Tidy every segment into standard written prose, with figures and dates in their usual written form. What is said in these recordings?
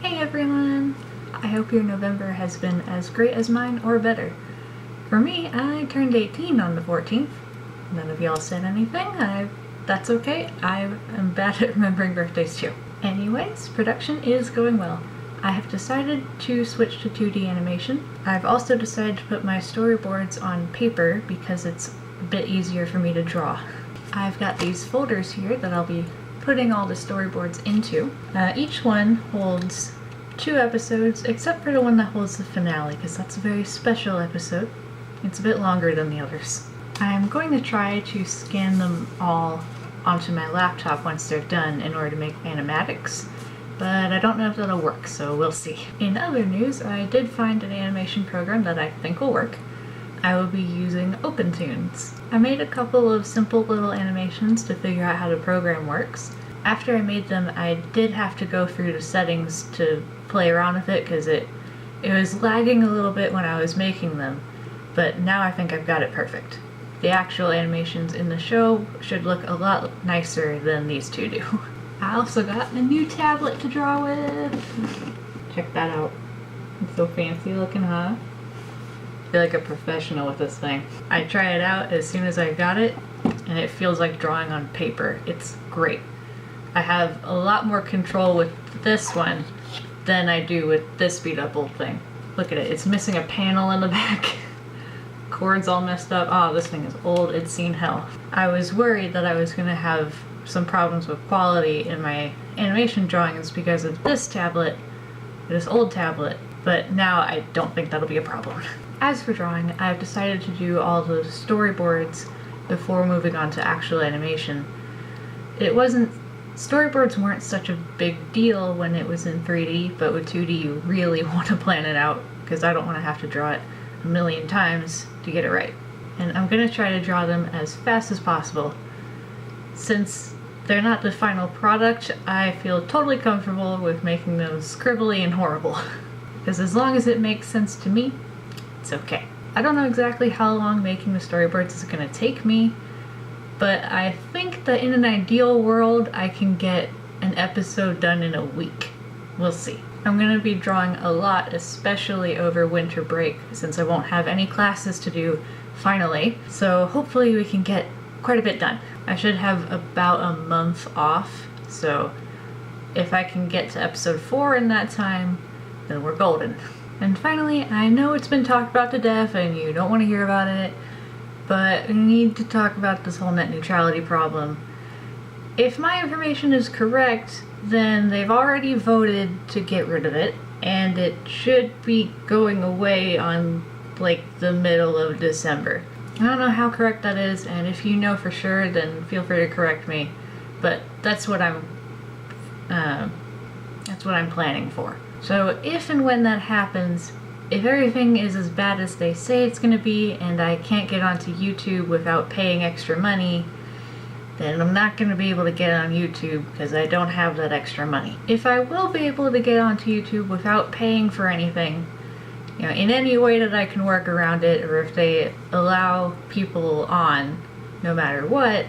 Hey everyone! I hope your November has been as great as mine or better. For me, I turned 18 on the 14th. None of y'all said anything. That's okay. I am bad at remembering birthdays too. Anyways, production is going well. I have decided to switch to 2D animation. I've also decided to put my storyboards on paper because it's a bit easier for me to draw. I've got these folders here that I'll be putting all the storyboards into. Each one holds 2 episodes, except for the one that holds the finale, because that's a very special episode. It's a bit longer than the others. I'm going to try to scan them all onto my laptop once they're done in order to make animatics, but I don't know if that'll work, so we'll see. In other news, I did find an animation program that I think will work. I will be using OpenTunes. I made a couple of simple little animations to figure out how the program works. After I made them, I did have to go through the settings to play around with it because it was lagging a little bit when I was making them, but now I think I've got it perfect. The actual animations in the show should look a lot nicer than these two do. I also got a new tablet to draw with. Check that out. It's so fancy looking, huh? I feel like a professional with this thing. I tried it out as soon as I got it, and it feels like drawing on paper. It's great. I have a lot more control with this one than I do with this beat up old thing. Look at it, it's missing a panel in the back. Cord's all messed up. Oh, this thing is old, it's seen hell. I was worried that I was gonna have some problems with quality in my animation drawings because of this tablet, this old tablet, but now I don't think that'll be a problem. As for drawing, I've decided to do all the storyboards before moving on to actual animation. Storyboards weren't such a big deal when it was in 3D, but with 2D you really want to plan it out because I don't want to have to draw it a million times to get it right. And I'm going to try to draw them as fast as possible. Since they're not the final product, I feel totally comfortable with making them scribbly and horrible. Because as long as it makes sense to me, it's okay. I don't know exactly how long making the storyboards is going to take me, but I think that in an ideal world I can get an episode done in a week. We'll see. I'm going to be drawing a lot, especially over winter break, since I won't have any classes to do finally, so hopefully we can get quite a bit done. I should have about a month off, so if I can get to episode 4 in that time, then we're golden. And finally, I know it's been talked about to death and you don't want to hear about it, but we need to talk about this whole net neutrality problem. If my information is correct, then they've already voted to get rid of it, and it should be going away on like the middle of December. I don't know how correct that is, and if you know for sure, then feel free to correct me, but that's what I'm planning for. So if and when that happens, if everything is as bad as they say it's going to be and I can't get onto YouTube without paying extra money, then I'm not going to be able to get on YouTube because I don't have that extra money. If I will be able to get onto YouTube without paying for anything, in any way that I can work around it, or if they allow people on no matter what,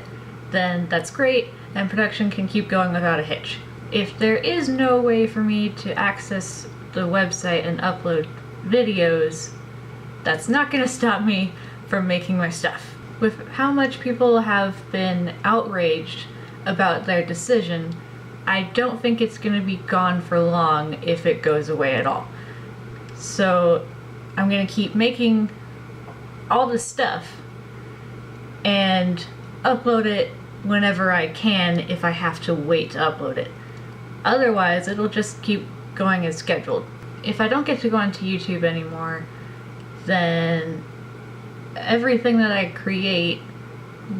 then that's great and production can keep going without a hitch. If there is no way for me to access the website and upload videos, that's not going to stop me from making my stuff. With how much people have been outraged about their decision, I don't think it's going to be gone for long if it goes away at all. So I'm going to keep making all this stuff and upload it whenever I can if I have to wait to upload it. Otherwise, it'll just keep going as scheduled. If I don't get to go onto YouTube anymore, then everything that I create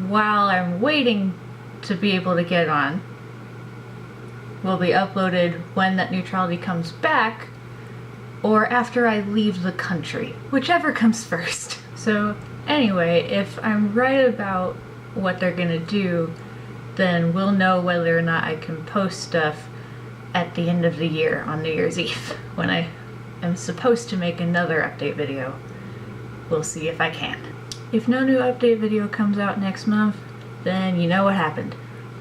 while I'm waiting to be able to get on will be uploaded when net neutrality comes back or after I leave the country, whichever comes first. So anyway, if I'm right about what they're gonna do, then we'll know whether or not I can post stuff at the end of the year on New Year's Eve when I am supposed to make another update video. We'll see if I can. If no new update video comes out next month, then you know what happened.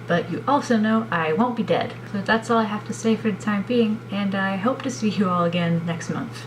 but you also know I won't be dead. So that's all I have to say for the time being, and I hope to see you all again next month.